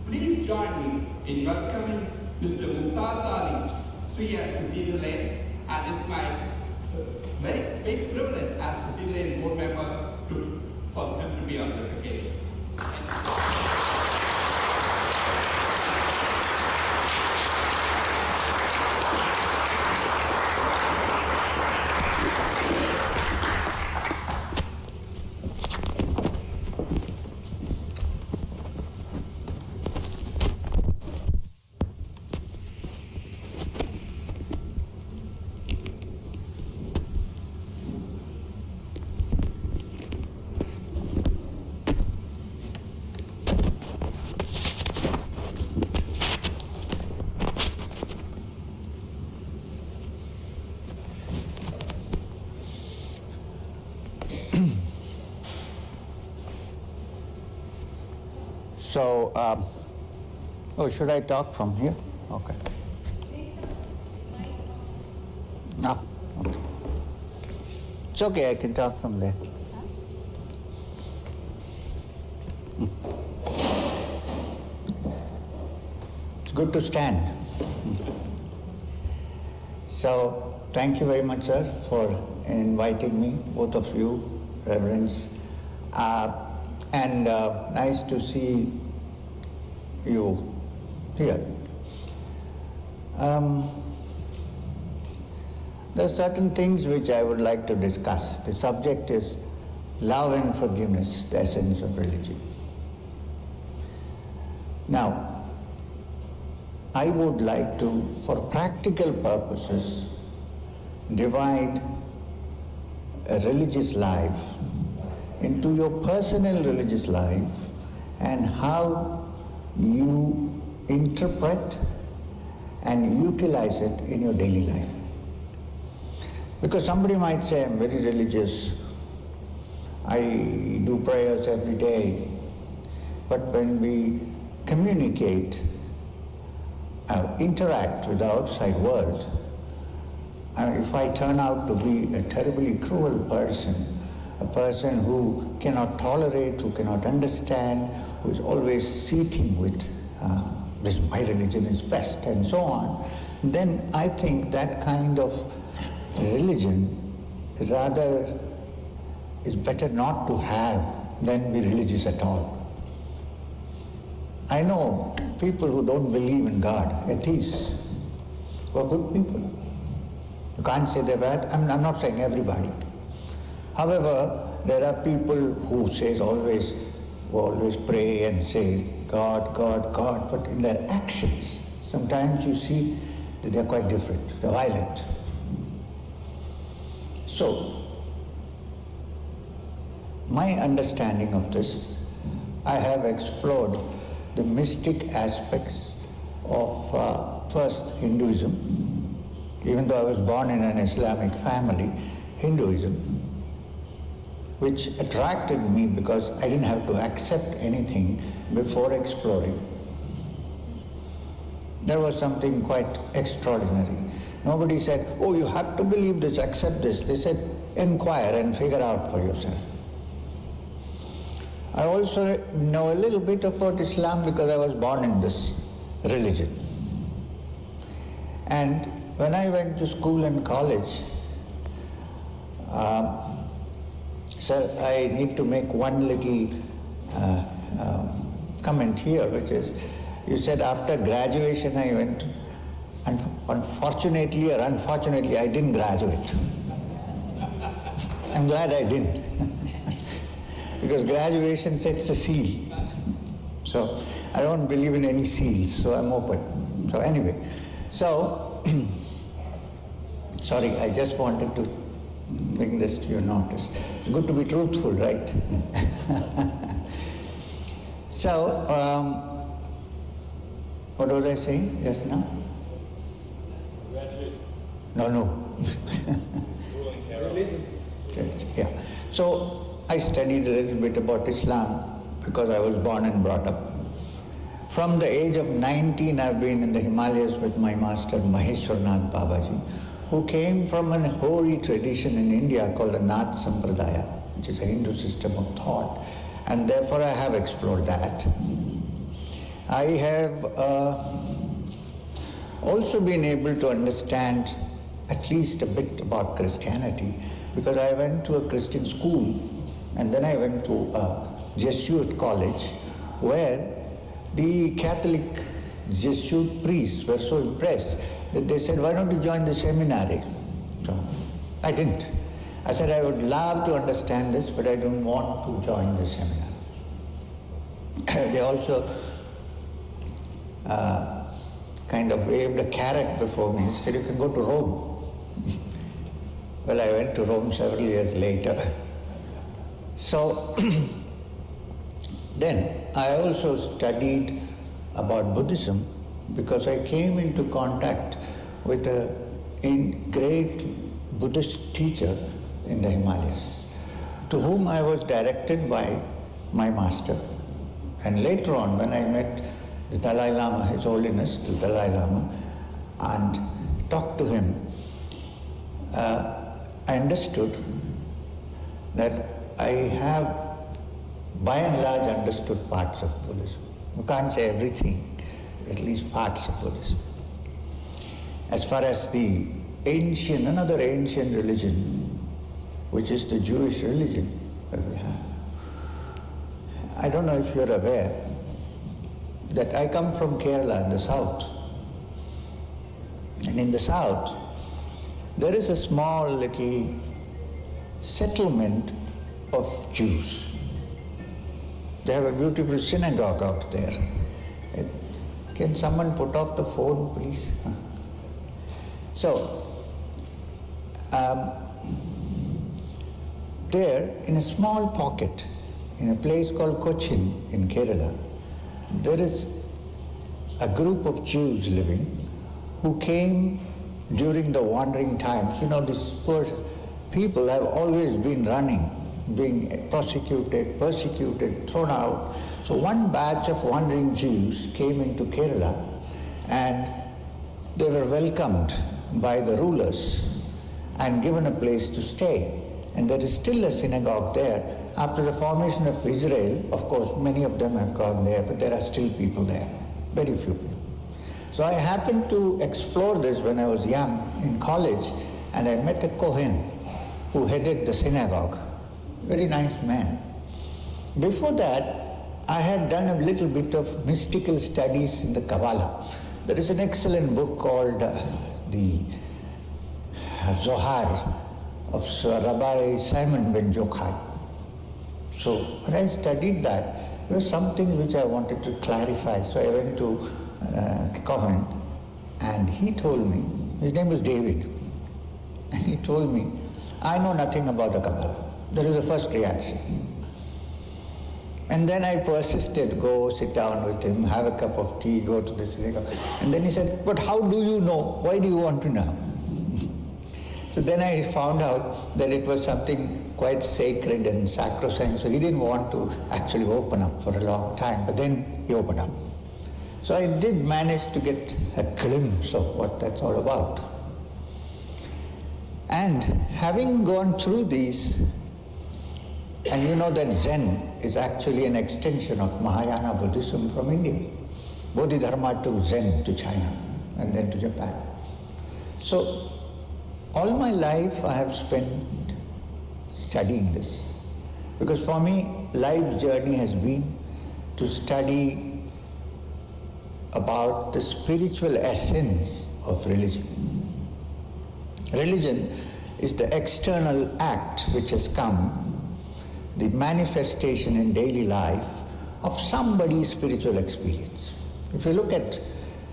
Please join me in welcoming Mr. Mumtaz Ali, Sriya to Cedar Lane, and it's my very big privilege as a Cedar Lane board member for him to be on this occasion. So, should I talk from here? Okay. No. Okay. It's okay, I can talk from there. It's good to stand. So, thank you very much, sir, for inviting me, both of you, Reverends. And nice to see you here. There are certain things which I would like to discuss. The subject is love and forgiveness, the essence of religion. Now, I would like to, for practical purposes, divide a religious life into your personal religious life and how you interpret and utilize it in your daily life. Because somebody might say, I'm very religious, I do prayers every day, but when we communicate, interact with the outside world, if I turn out to be a terribly cruel person, a person who cannot tolerate, who cannot understand, who is always seething with this, my religion is best, and so on, then I think that kind of religion rather is better not to have than be religious at all. I know people who don't believe in God, atheists, who are good people. You can't say they're bad. I'm not saying everybody. However, there are people who always pray and say, God, God, God, but in their actions, sometimes you see that they're quite different, they're violent. So, my understanding of this, I have explored the mystic aspects of first Hinduism. Even though I was born in an Islamic family, Hinduism, which attracted me because I didn't have to accept anything before exploring. There was something quite extraordinary. Nobody said, oh, you have to believe this, accept this. They said, inquire and figure out for yourself. I also know a little bit about Islam because I was born in this religion. And when I went to school and college, sir, I need to make one little comment here, which is, you said after graduation I went, and unfortunately or unfortunately I didn't graduate. I'm glad I didn't. Because graduation sets a seal. So I don't believe in any seals, so I'm open. So anyway, sorry, I just wanted to bring this to your notice. It's good to be truthful, right? So, what was I saying just now? Congratulations. No. Religions. Yeah. So, I studied a little bit about Islam because I was born and brought up. From the age of 19, I've been in the Himalayas with my master Maheshwarnath Babaji, who came from an hoary tradition in India called the Nath Sampradaya, which is a Hindu system of thought, and therefore I have explored that. I have also been able to understand at least a bit about Christianity because I went to a Christian school and then I went to a Jesuit college where the Catholic Jesuit priests were so impressed that they said, why don't you join the seminary? So I didn't. I said, I would love to understand this, but I don't want to join the seminary. They also kind of waved a carrot before me and said, you can go to Rome. Well, I went to Rome several years later. So then I also studied about Buddhism because I came into contact with a great Buddhist teacher in the Himalayas, to whom I was directed by my master. And later on, when I met the Dalai Lama, His Holiness, the Dalai Lama, and talked to him, I understood that I have, by and large, understood parts of Buddhism. You can't say everything, at least parts of Buddhism. As far as the another ancient religion, which is the Jewish religion that we have, I don't know if you're aware that I come from Kerala in the south. And in the south, there is a small little settlement of Jews. They have a beautiful synagogue out there. Can someone put off the phone, please? So, there, in a small pocket, in a place called Cochin in Kerala, there is a group of Jews living who came during the wandering times. You know, these poor people have always been running, being prosecuted, persecuted, thrown out. So one batch of wandering Jews came into Kerala and they were welcomed by the rulers and given a place to stay. And there is still a synagogue there. After the formation of Israel, of course, many of them have gone there, but there are still people there, very few people. So I happened to explore this when I was young in college, and I met a Kohen who headed the synagogue. Very nice man. Before that, I had done a little bit of mystical studies in the Kabbalah. There is an excellent book called the Zohar of Rabbi Simon ben Yochai. So when I studied that, there were some things which I wanted to clarify. So I went to Cohen, and he told me, his name was David, and he told me, I know nothing about the Kabbalah. That was the first reaction. And then I persisted, go sit down with him, have a cup of tea, go to the synagogue. And then he said, but how do you know? Why do you want to know? So then I found out that it was something quite sacred and sacrosanct, so he didn't want to actually open up for a long time, but then he opened up. So I did manage to get a glimpse of what that's all about. And having gone through these, and you know that Zen is actually an extension of Mahayana Buddhism from India. Bodhidharma took Zen to China and then to Japan. So all my life I have spent studying this, because for me life's journey has been to study about the spiritual essence of religion. Religion is the external act which has come, the manifestation in daily life of somebody's spiritual experience. If you look at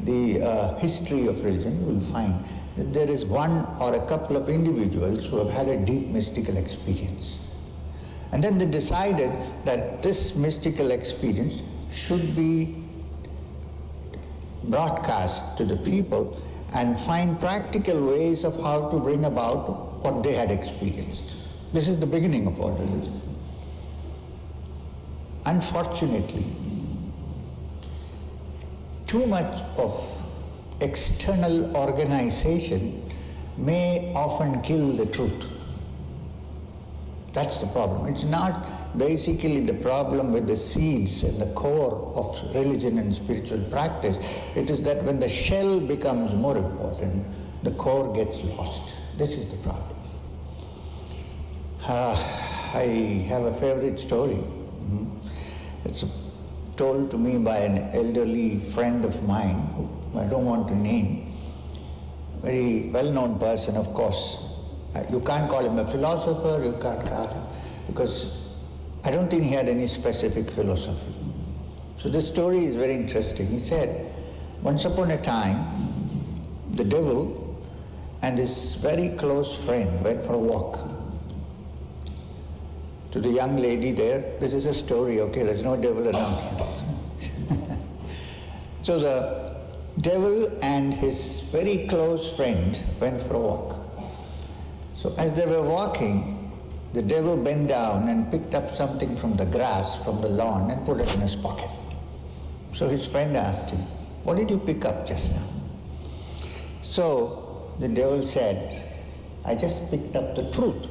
the history of religion, you will find that there is one or a couple of individuals who have had a deep mystical experience. And then they decided that this mystical experience should be broadcast to the people and find practical ways of how to bring about what they had experienced. This is the beginning of all religion. Unfortunately, too much of external organization may often kill the truth. That's the problem. It's not basically the problem with the seeds and the core of religion and spiritual practice. It is that when the shell becomes more important, the core gets lost. This is the problem. I have a favorite story. It's told to me by an elderly friend of mine, who I don't want to name. Very well-known person, of course. You can't call him a philosopher, you can't call him, because I don't think he had any specific philosophy. So this story is very interesting. He said, once upon a time, the devil and his very close friend went for a walk. To the young lady there, this is a story, okay? There's no devil around here. So the devil and his very close friend went for a walk. So as they were walking, the devil bent down and picked up something from the grass, from the lawn, and put it in his pocket. So his friend asked him, "What did you pick up just now?" So the devil said, "I just picked up the truth.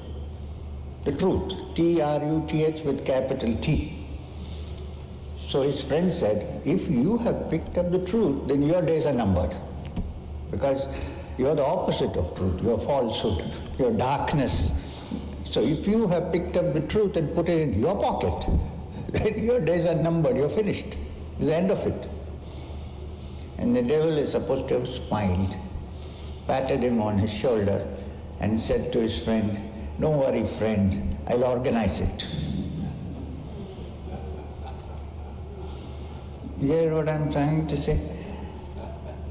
The truth, T-R-U-T-H with capital T." So his friend said, "If you have picked up the truth, then your days are numbered. Because you are the opposite of truth, you are falsehood, you are darkness. So if you have picked up the truth and put it in your pocket, then your days are numbered, you're finished. It's the end of it." And the devil is supposed to have smiled, patted him on his shoulder, and said to his friend, "Don't worry, friend, I'll organize it." You hear what I'm trying to say?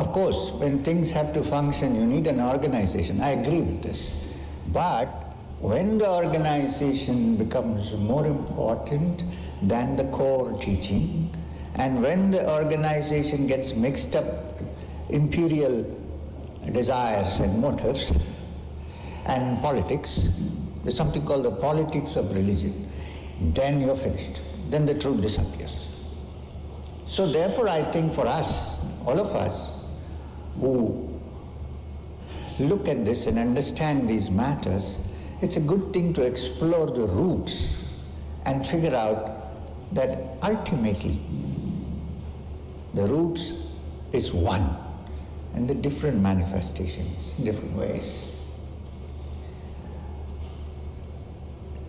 Of course, when things have to function, you need an organization. I agree with this. But when the organization becomes more important than the core teaching, and when the organization gets mixed up with imperial desires and motives and politics, there's something called the politics of religion, then you're finished. Then the truth disappears. So therefore I think for us, all of us, who look at this and understand these matters, it's a good thing to explore the roots and figure out that ultimately the roots is one, and the different manifestations in different ways.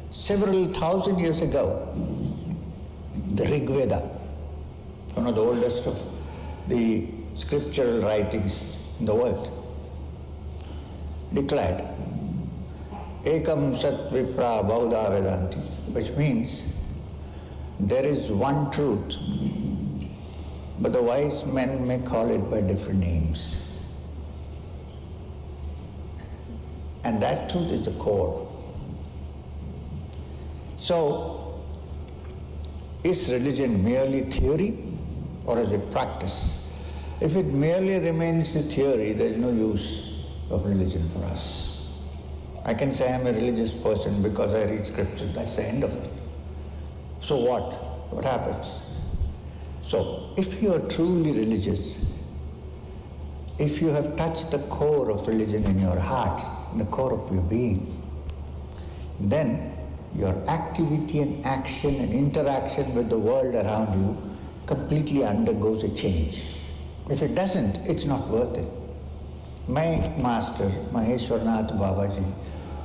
Several thousand years ago, the Rig Veda, one of the oldest of the scriptural writings in the world, declared Ekam Sat Vipra Bauddha Vedanti, which means there is one truth, but the wise men may call it by different names. And that truth is the core. So, is religion merely theory or is it practice? If it merely remains the theory, there is no use of religion for us. I can say I'm a religious person because I read scriptures, that's the end of it. So what? What happens? So, if you are truly religious, if you have touched the core of religion in your hearts, in the core of your being, then your activity and action and interaction with the world around you completely undergoes a change. If it doesn't, it's not worth it. My master, Maheshwarnath Babaji,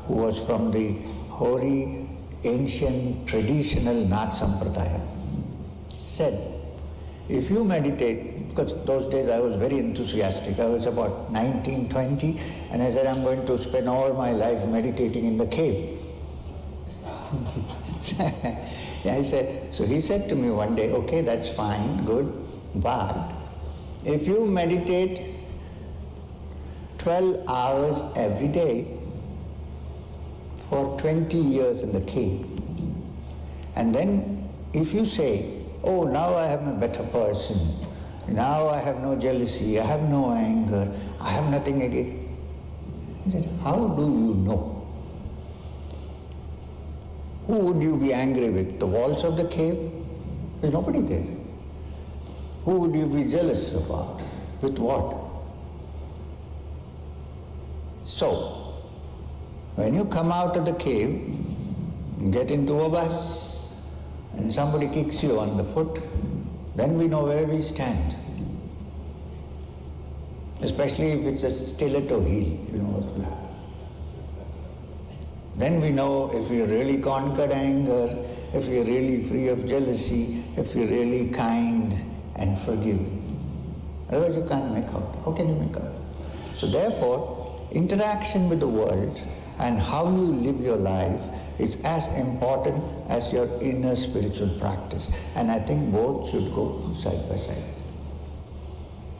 who was from the hoary, ancient, traditional Nath Sampradaya, said, if you meditate, because those days I was very enthusiastic, I was about 19, 20, and I said, I'm going to spend all my life meditating in the cave. I said, so he said to me one day, okay, that's fine, good, but if you meditate 12 hours every day for 20 years in the cave, and then if you say, oh, now I am a better person, now I have no jealousy, I have no anger, I have nothing against, he said, how do you know? Who would you be angry with? The walls of the cave? There's nobody there. Who would you be jealous about? With what? So, when you come out of the cave, get into a bus, and somebody kicks you on the foot, then we know where we stand. Especially if it's a stiletto heel, Then we know if we really conquered anger, if we are really free of jealousy, if we are really kind and forgiving. Otherwise you can't make out. How can you make out? So therefore, interaction with the world and how you live your life is as important as your inner spiritual practice. And I think both should go side by side.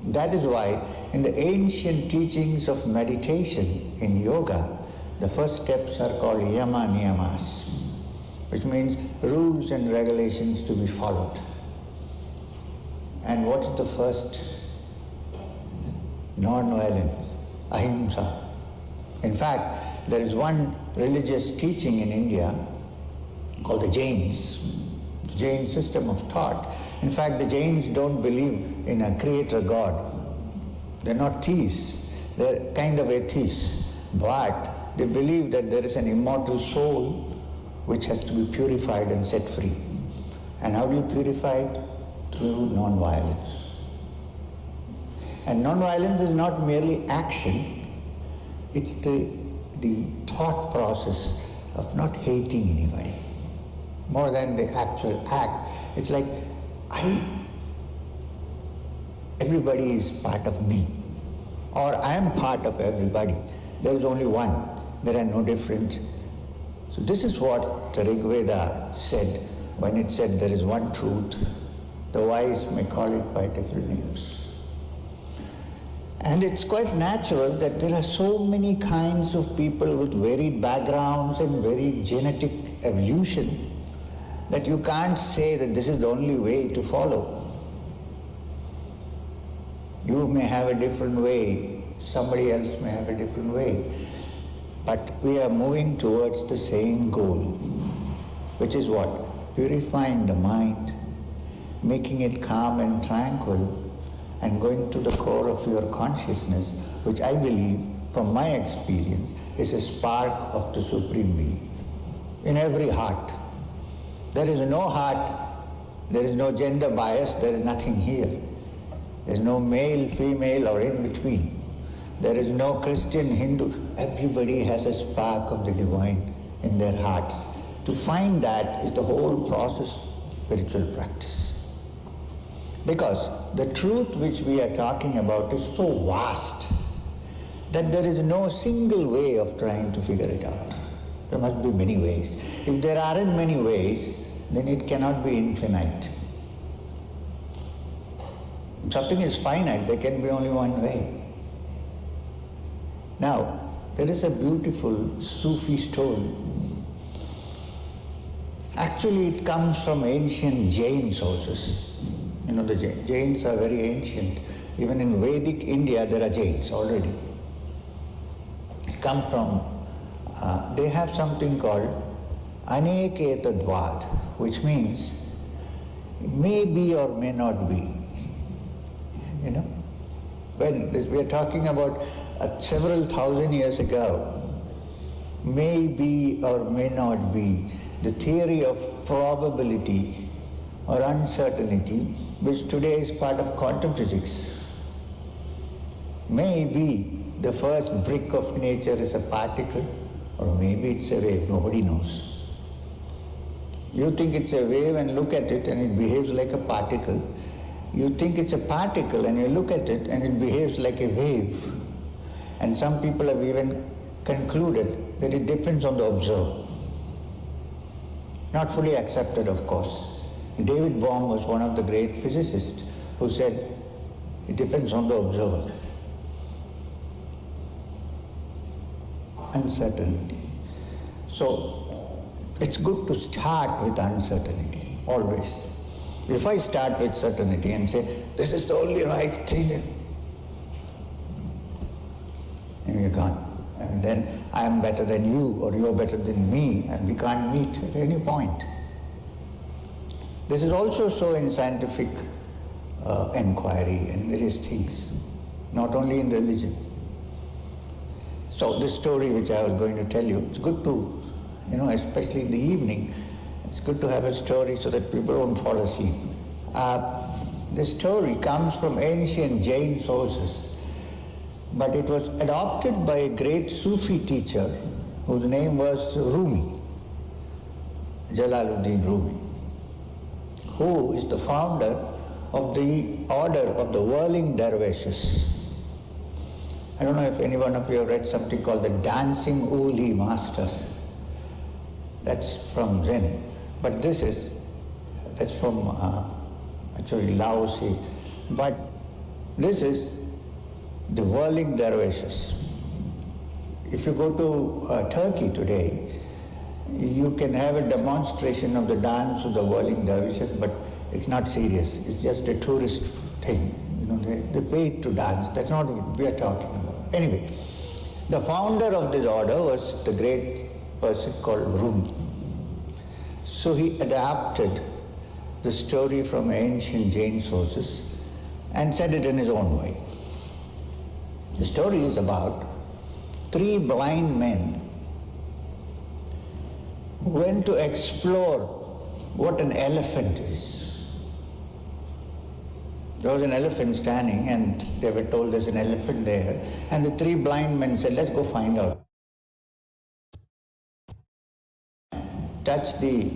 That is why in the ancient teachings of meditation in yoga, the first steps are called yama niyamas, which means rules and regulations to be followed. And what is the first? Non-violence, ahimsa. In fact, there is one religious teaching in India called the Jains, the Jain system of thought. In fact, the Jains don't believe in a creator God. They're not theists, they're kind of atheists, but they believe that there is an immortal soul which has to be purified and set free. And how do you purify it? Through non-violence. And non-violence is not merely action, it's the thought process of not hating anybody. More than the actual act, it's like, everybody is part of me, or I am part of everybody. There is only one, there are no different. So this is what the Rig Veda said when it said there is one truth. The wise may call it by different names. And it's quite natural that there are so many kinds of people with varied backgrounds and very genetic evolution that you can't say that this is the only way to follow. You may have a different way, somebody else may have a different way, but we are moving towards the same goal, which is what? Purifying the mind, making it calm and tranquil, and going to the core of your consciousness, which I believe, from my experience, is a spark of the Supreme Being. In every heart. There is no heart, there is no gender bias, there is nothing here. There is no male, female, or in between. There is no Christian, Hindu. Everybody has a spark of the divine in their hearts. To find that is the whole process of spiritual practice. Because the truth which we are talking about is so vast that there is no single way of trying to figure it out. There must be many ways. If there aren't many ways, then it cannot be infinite. If something is finite, there can be only one way. Now, there is a beautiful Sufi story. Actually, it comes from ancient Jain sources. The Jains are very ancient. Even in Vedic India, there are Jains already. It comes from, they have something called Aneketadvad, which means may be or may not be. When we are talking about several thousand years ago, may be or may not be, the theory of probability or uncertainty, which today is part of quantum physics. Maybe the first brick of nature is a particle, or maybe it's a wave, nobody knows. You think it's a wave and look at it and it behaves like a particle. You think it's a particle and you look at it and it behaves like a wave. And some people have even concluded that it depends on the observer. Not fully accepted, of course. David Bohm was one of the great physicists who said it depends on the observer. Uncertainty. So it's good to start with uncertainty, always. If I start with certainty and say, this is the only right thing, and we're gone. And then I am better than you, or you are better than me, and we can't meet at any point. This is also so in scientific enquiry and various things, not only in religion. So this story which I was going to tell you, it's good to, especially in the evening, It's good to have a story so that people won't fall asleep. This story comes from ancient Jain sources, but it was adopted by a great Sufi teacher whose name was Rumi, Jalaluddin Rumi, who is the founder of the order of the whirling dervishes. I don't know if any one of you have read something called the Dancing Uli Masters. That's from Zen. But that's from actually Laozi. But this is the whirling dervishes. If you go to Turkey today, you can have a demonstration of the dance of the whirling dervishes, but it's not serious. It's just a tourist thing. They pay to dance. That's not what we are talking about. Anyway, the founder of this order was the great person called Rumi. So he adapted the story from ancient Jain sources and said it in his own way. The story is about 3 blind men who went to explore what an elephant is. There was an elephant standing and they were told there's an elephant there, and the 3 blind men said, let's go find out. Touch the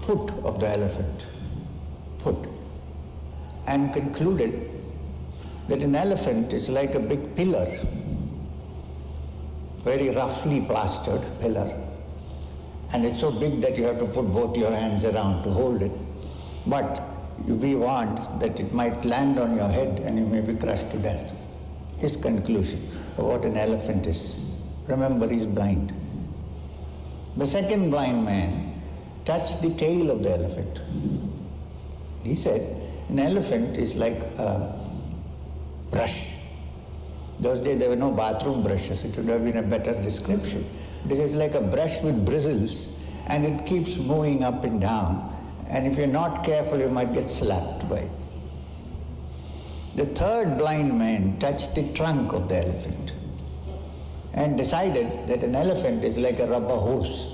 foot of the elephant, and concluded that an elephant is like a big pillar, very roughly plastered pillar, and it's so big that you have to put both your hands around to hold it. But you be warned that it might land on your head and you may be crushed to death. His conclusion of what an elephant is. Remember, he's blind. The second blind man touched the tail of the elephant. He said, an elephant is like a brush. Those days there were no bathroom brushes. It would have been a better description. This is like a brush with bristles, and it keeps moving up and down. And if you're not careful, you might get slapped by it. The third blind man touched the trunk of the elephant and decided that an elephant is like a rubber hose,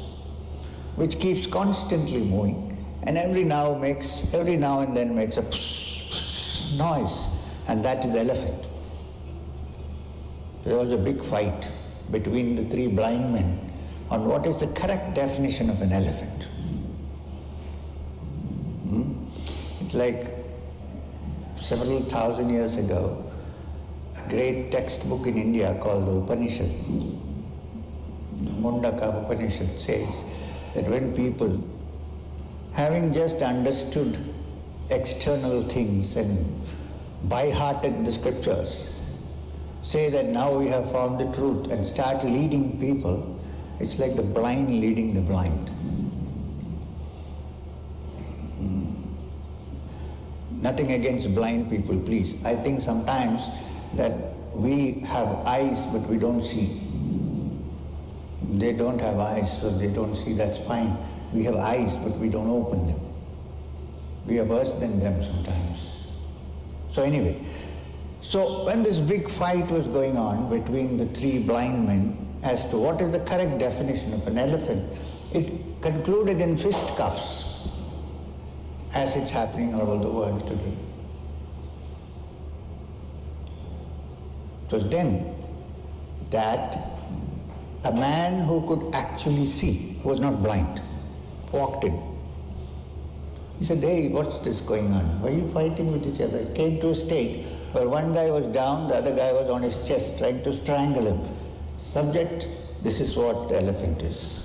which keeps constantly moving, and every now and then makes a pss, pss noise, and that is the elephant. There was a big fight between the 3 blind men on what is the correct definition of an elephant. It's like several thousand years ago, a great textbook in India called the Upanishad, the Mundaka Upanishad, says that when people, having just understood external things and by-hearted the scriptures, say that now we have found the truth and start leading people, it's like the blind leading the blind. Nothing against blind people, please. I think sometimes that we have eyes but we don't see. They don't have eyes, so they don't see, that's fine. We have eyes but we don't open them. We are worse than them sometimes. So anyway, so when this big fight was going on between the 3 blind men as to what is the correct definition of an elephant, it concluded in fisticuffs, as it's happening all over the world today. It was then that a man who could actually see, who was not blind, walked in. He said, hey, what's this going on? Why are you fighting with each other? It came to a state where one guy was down, the other guy was on his chest trying to strangle him. Subject, this is what the elephant is.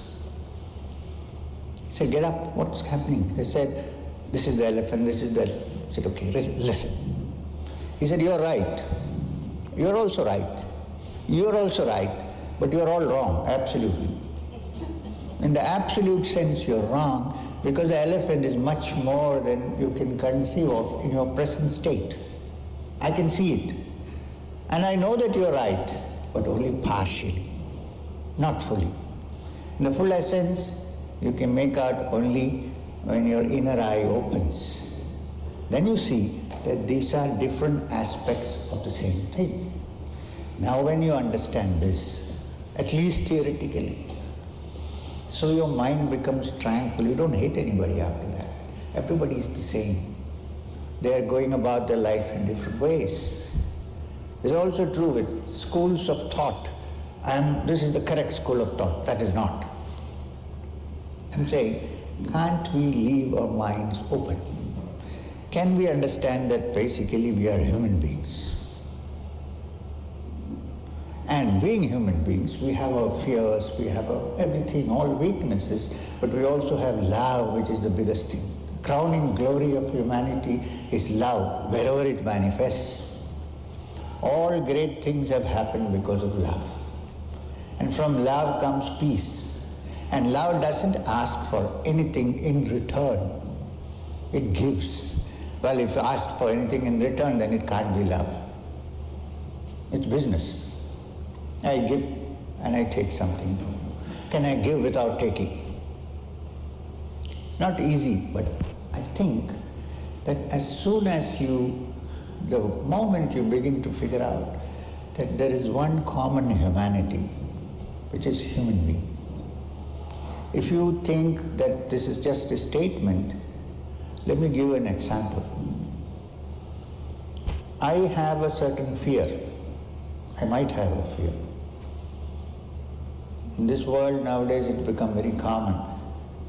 He said, get up, what's happening? They said, this is the elephant, this is the elephant. He said, okay, listen. He said, you're right. You're also right. You're also right, but you're all wrong, absolutely. In the absolute sense, you're wrong, because the elephant is much more than you can conceive of in your present state. I can see it. And I know that you're right, but only partially, not fully. In the full essence, you can make out only when your inner eye opens. Then you see that these are different aspects of the same thing. Now when you understand this, at least theoretically, So your mind becomes tranquil. You don't hate anybody after that. Everybody is the same. They are going about their life in different ways. It's also true with schools of thought. This is the correct school of thought. That is not. I'm saying, can't we leave our minds open? Can we understand that basically we are human beings? And being human beings, we have our fears, we have our everything, all weaknesses, but we also have love, which is the biggest thing. The crowning glory of humanity is love, wherever it manifests. All great things have happened because of love. And from love comes peace. And love doesn't ask for anything in return. It gives. Well, if asked for anything in return, then it can't be love. It's business. I give and I take something from you. Can I give without taking? It's not easy, but I think that as soon as the moment you begin to figure out that there is one common humanity, which is human being. If you think that this is just a statement, let me give an example. I have a certain fear. I might have a fear. In this world nowadays it's become very common.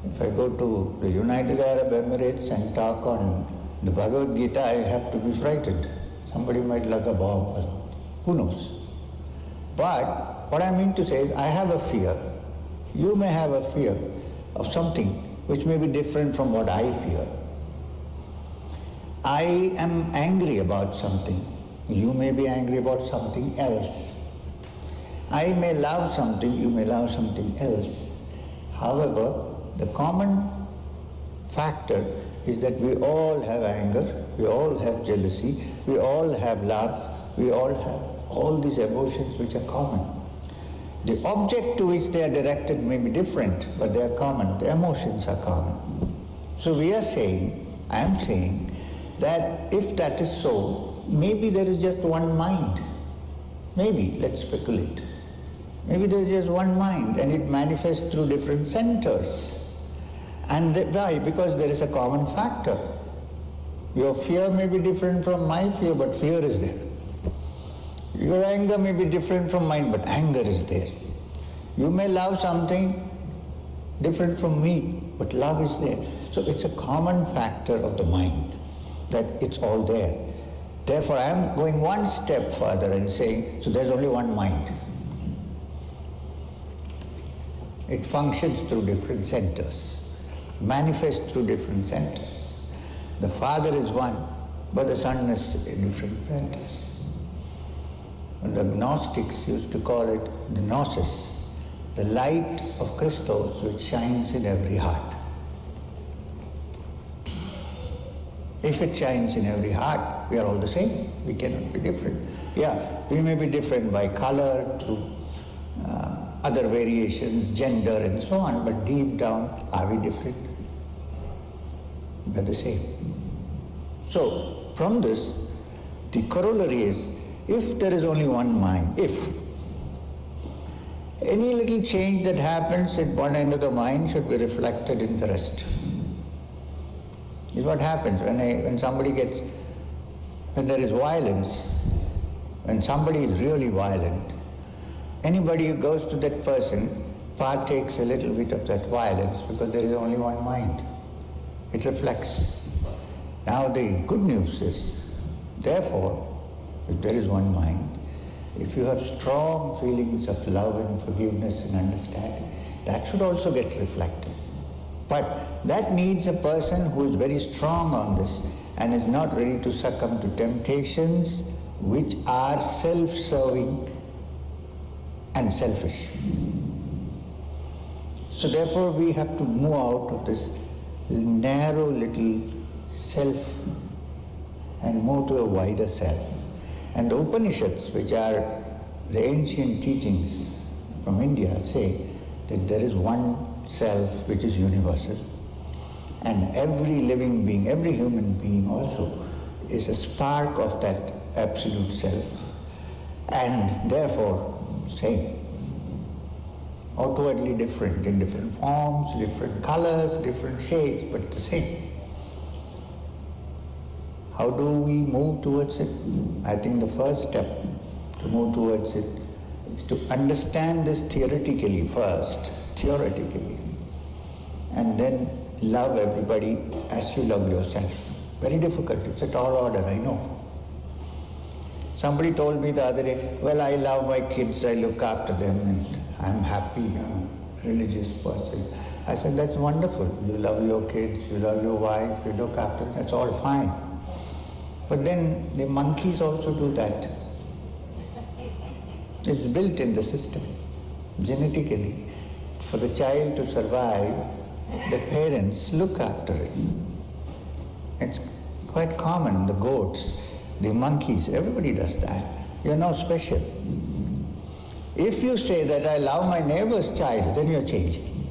If I go to the United Arab Emirates and talk on the Bhagavad Gita, I have to be frightened. Somebody might lug a bomb around. Who knows? But what I mean to say is I have a fear. You may have a fear of something which may be different from what I fear. I am angry about something. You may be angry about something else. I may love something, you may love something else. However, the common factor is that we all have anger, we all have jealousy, we all have love, we all have all these emotions which are common. The object to which they are directed may be different, but they are common. The emotions are common. So I am saying that if that is so, maybe there is just one mind. Maybe, let's speculate. Maybe there is just one mind and it manifests through different centers. And why? Because there is a common factor. Your fear may be different from my fear, but fear is there. Your anger may be different from mine, but anger is there. You may love something different from me, but love is there. So it's a common factor of the mind, that it's all there. Therefore, I am going one step further and saying, so there's only one mind. It functions through different centers, manifests through different centers. The Father is one, but the Son is in different centers. And the Gnostics used to call it the Gnosis, the light of Christos which shines in every heart. If it shines in every heart, we are all the same. We cannot be different. Yeah, we may be different by color, through other variations, gender and so on, but deep down, are we different? We are the same. So, from this, the corollary is, if there is only one mind, if any little change that happens at one end of the mind should be reflected in the rest. Is what happens when there is violence, when somebody is really violent, anybody who goes to that person partakes a little bit of that violence because there is only one mind. It reflects. Now the good news is, therefore, if there is one mind, if you have strong feelings of love and forgiveness and understanding, that should also get reflected. But that needs a person who is very strong on this and is not ready to succumb to temptations which are self-serving and selfish. So therefore we have to move out of this narrow little self and move to a wider self. And the Upanishads, which are the ancient teachings from India, say that there is one self which is universal. And every living being, every human being also, is a spark of that absolute self. And therefore, same. outwardly different, in different forms, different colors, different shades, but the same. How do we move towards it? I think the first step to move towards it is to understand this theoretically first, and then love everybody as you love yourself. Very difficult, it's a tall order, I know. Somebody told me the other day, well, I love my kids, I look after them, and I'm happy, I'm a religious person. I said, that's wonderful. You love your kids, you love your wife, you look after them, that's all fine. But then the monkeys also do that. It's built in the system, genetically. For the child to survive, the parents look after it. It's quite common, the goats, the monkeys, everybody does that. You're no special. If you say that I love my neighbor's child, then you're changing,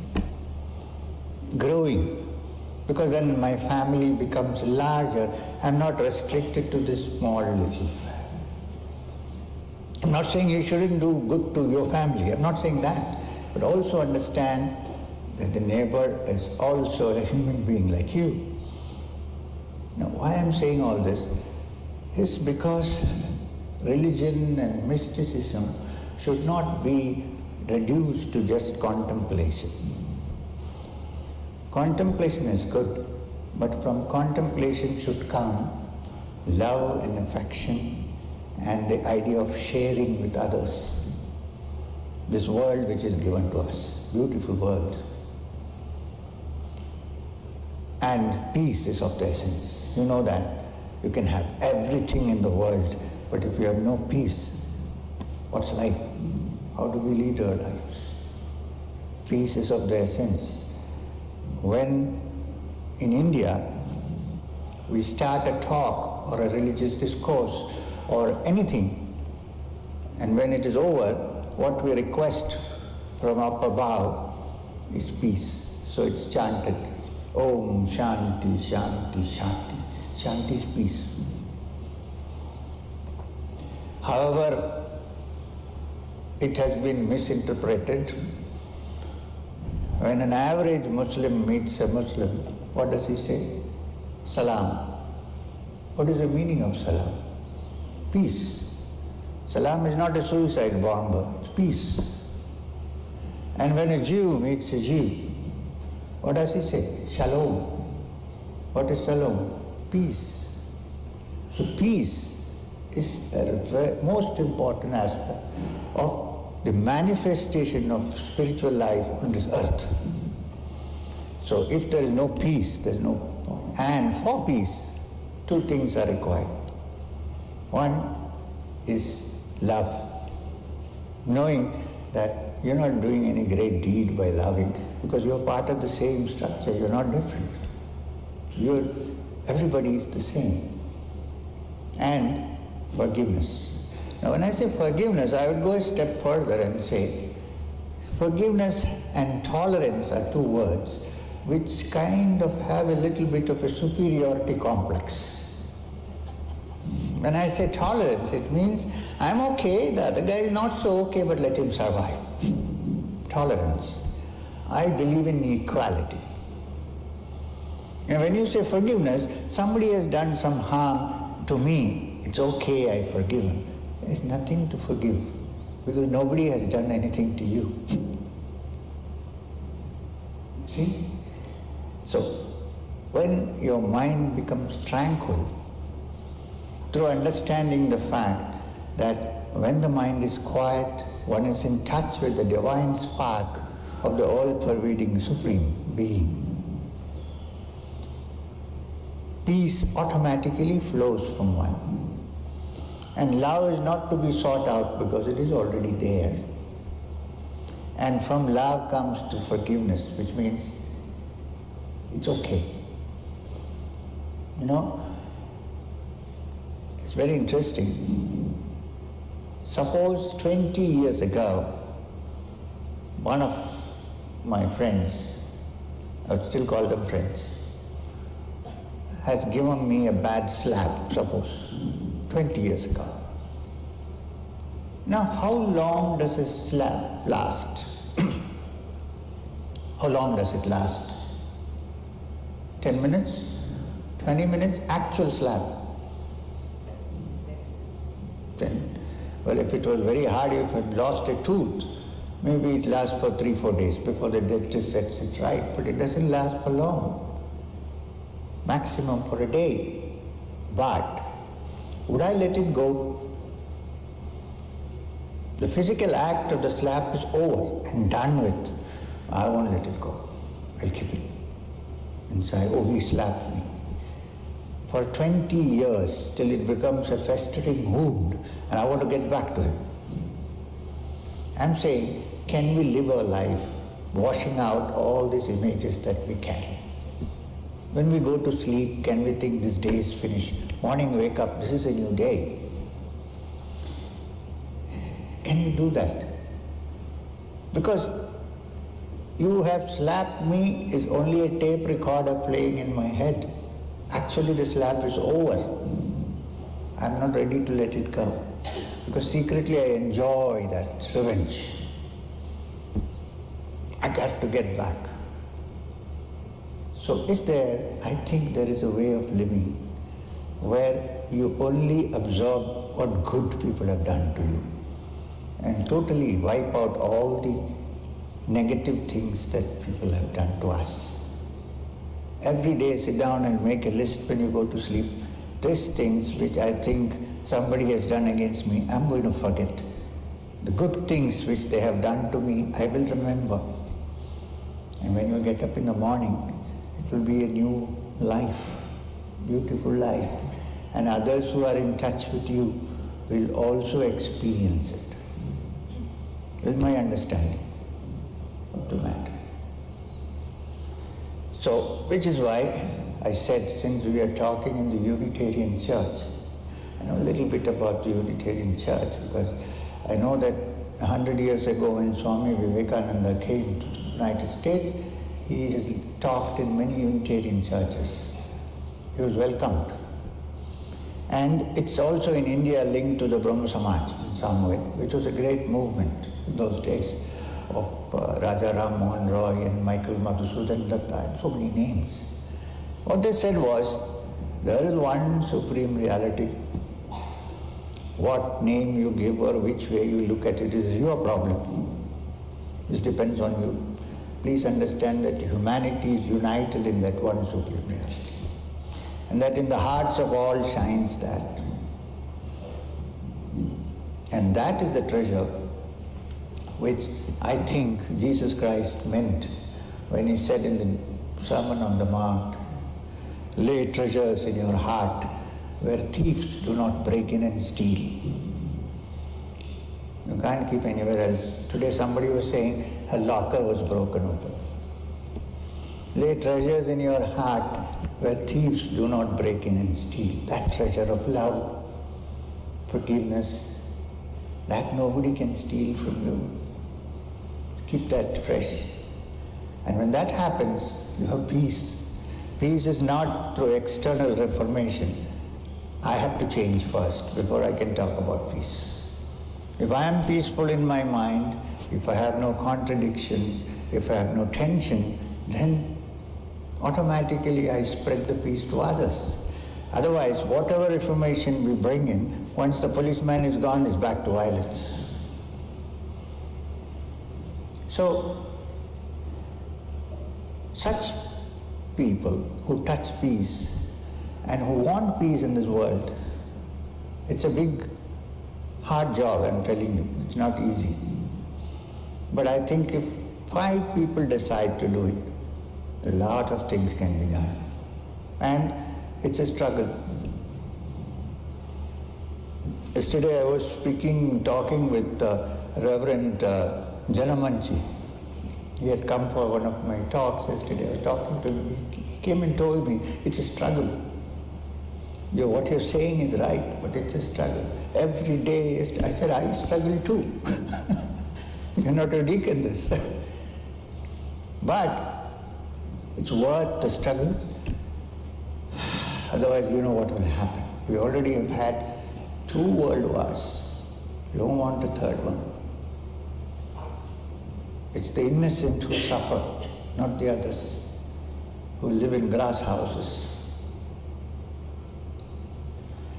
growing. Because then my family becomes larger. I'm not restricted to this small little family. I'm not saying you shouldn't do good to your family. I'm not saying that. But also understand that the neighbor is also a human being like you. Now, why I'm saying all this is because religion and mysticism should not be reduced to just contemplation. Contemplation is good, but from contemplation should come love and affection and the idea of sharing with others. This world which is given to us, beautiful world. And peace is of the essence. You know that. You can have everything in the world, but if you have no peace, what's life? How do we lead our lives? Peace is of the essence. When in India we start a talk or a religious discourse or anything, and when it is over, what we request from up above is peace. So it's chanted, Om Shanti Shanti Shanti. Shanti is peace. However, it has been misinterpreted. When an average Muslim meets a Muslim, what does he say? Salam. What is the meaning of salam? Peace. Salam is not a suicide bomber, it's peace. And when a Jew meets a Jew, what does he say? Shalom. What is shalom? Peace. So peace is the most important aspect of the manifestation of spiritual life on this earth. So if there is no peace, there is no point. And for peace, two things are required. One is love. Knowing that you're not doing any great deed by loving, because you're part of the same structure, you're not different. Everybody is the same. And forgiveness. Now when I say forgiveness, I would go a step further and say, forgiveness and tolerance are two words which kind of have a little bit of a superiority complex. When I say tolerance, it means I'm okay, the other guy is not so okay, but let him survive. Tolerance. I believe in equality. And when you say forgiveness, somebody has done some harm to me, it's okay, I forgive him. There is nothing to forgive, because nobody has done anything to you. See? So, when your mind becomes tranquil, through understanding the fact that when the mind is quiet, one is in touch with the divine spark of the all-pervading Supreme Being. Peace automatically flows from one. And love is not to be sought out because it is already there. And from love comes to forgiveness, which means it's okay. You know, it's very interesting. Suppose 20 years ago, one of my friends, I would still call them friends, has given me a bad slap, suppose, 20 years ago. Now, how long does a slap last? How long does it last? 10 minutes? 20 minutes? Actual slap. Then, well, if it was very hard, if it lost a tooth, maybe it lasts for 3-4 days before the dentist sets it right, but it doesn't last for long. Maximum for a day. But would I let it go? The physical act of the slap is over and done with. I won't let it go. I'll keep it inside. Oh, he slapped me. For 20 years till it becomes a festering wound and I want to get back to him. I'm saying, can we live our life washing out all these images that we carry? When we go to sleep, can we think this day is finished? Morning, wake up, this is a new day. Can we do that? Because you have slapped me is only a tape recorder playing in my head. Actually, the slap is over. I'm not ready to let it go. Because secretly I enjoy that revenge. I got to get back. So I think there is a way of living where you only absorb what good people have done to you and totally wipe out all the negative things that people have done to us. Every day sit down and make a list when you go to sleep. These things which I think somebody has done against me, I'm going to forget. The good things which they have done to me, I will remember. And when you get up in the morning, it will be a new life, beautiful life. And others who are in touch with you will also experience it. This is my understanding of the matter. So, which is why I said, since we are talking in the Unitarian Church, I know a little bit about the Unitarian Church because I know that 100 years ago when Swami Vivekananda came to the United States, he has talked in many Unitarian churches. He was welcomed. And it's also in India linked to the Brahma Samaj in some way, which was a great movement in those days of Raja Ram Mohan Roy and Michael Madhusudan Datta and so many names. What they said was, there is one supreme reality. What name you give or which way you look at it is your problem. This depends on you. Please understand that humanity is united in that one supreme reality. And that in the hearts of all shines that. And that is the treasure which I think Jesus Christ meant when he said in the Sermon on the Mount, lay treasures in your heart where thieves do not break in and steal. You can't keep anywhere else. Today somebody was saying her locker was broken open. Lay treasures in your heart where thieves do not break in and steal. That treasure of love, forgiveness, that nobody can steal from you. Keep that fresh. And when that happens, you have peace. Peace is not through external reformation. I have to change first before I can talk about peace. If I am peaceful in my mind, if I have no contradictions, if I have no tension, then automatically I spread the peace to others. Otherwise, whatever reformation we bring in, once the policeman is gone, is back to violence. So, such people who touch peace and who want peace in this world, it's a big, hard job, I'm telling you. It's not easy. But I think if 5 people decide to do it, a lot of things can be done. And it's a struggle. Yesterday I was talking with Reverend Janamanchi. He had come for one of my talks yesterday. I was talking to him. He came and told me, it's a struggle. What you're saying is right, but it's a struggle. Every day, I said, I struggle too. You're not unique in this. But it's worth the struggle. Otherwise, you know what will happen. We already have had 2 world wars. We don't want a 3rd one. It's the innocent who suffer, not the others who live in glass houses.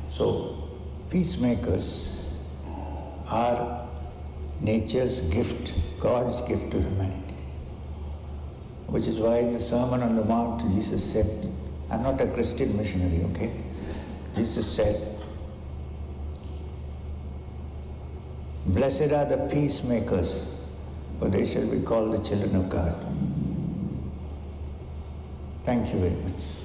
So, peacemakers are nature's gift, God's gift to humanity. Which is why in the Sermon on the Mount, Jesus said, I'm not a Christian missionary, okay? Jesus said, blessed are the peacemakers, for they shall be called the children of God. Thank you very much.